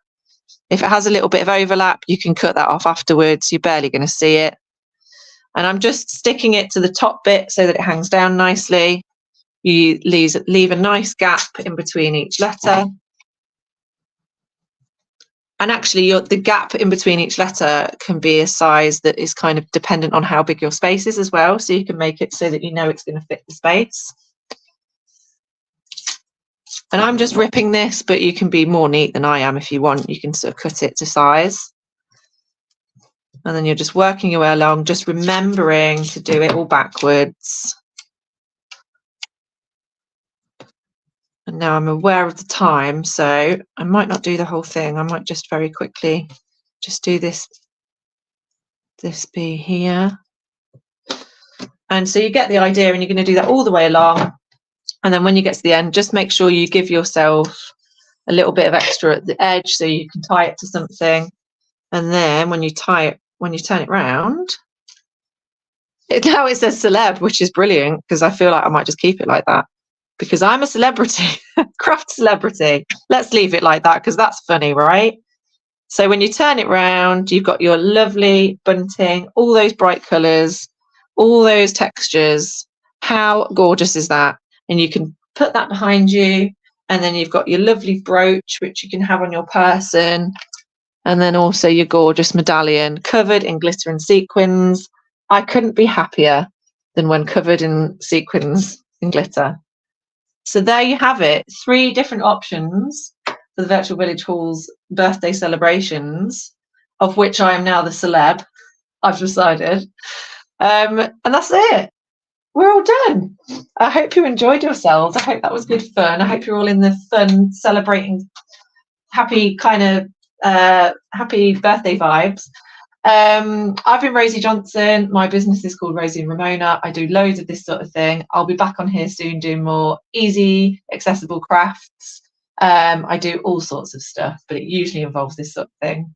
If it has a little bit of overlap, you can cut that off afterwards. You're barely going to see it. And I'm just sticking it to the top bit so that it hangs down nicely. You leave a nice gap in between each letter. And actually, the gap in between each letter can be a size that is kind of dependent on how big your space is as well. So you can make it so that you know it's going to fit the space. And I'm just ripping this, but you can be more neat than I am if you want. You can sort of cut it to size. And then you're just working your way along, just remembering to do it all backwards. And now I'm aware of the time, so I might not do the whole thing. I might just very quickly just do this bit here. And so you get the idea, and you're going to do that all the way along. And then when you get to the end, just make sure you give yourself a little bit of extra at the edge so you can tie it to something. And then when you tie it, when you turn it round, now it says celeb, which is brilliant because I feel like I might just keep it like that because I'm a celebrity, craft celebrity. Let's leave it like that because that's funny, right? So when you turn it round, you've got your lovely bunting, all those bright colours, all those textures. How gorgeous is that? And you can put that behind you, and then you've got your lovely brooch, which you can have on your person, and then also your gorgeous medallion covered in glitter and sequins. I couldn't be happier than when covered in sequins and glitter. So there you have it, 3 different options for the Virtual Village Hall's birthday celebrations, of which I am now the celeb, I've decided. And that's it. We're all done. I hope you enjoyed yourselves. I hope that was good fun. I hope you're all in the fun, celebrating, happy kind of happy birthday vibes. I've been Rosie Johnson. My business is called Rosie and Ramona. I do loads of this sort of thing. I'll be back on here soon doing more easy, accessible crafts. I do all sorts of stuff, but it usually involves this sort of thing.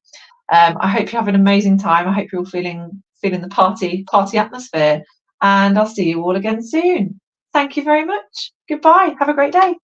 I hope you have an amazing time. I hope you're all feeling the party atmosphere, and I'll see you all again soon. Thank you very much. Goodbye. Have a great day.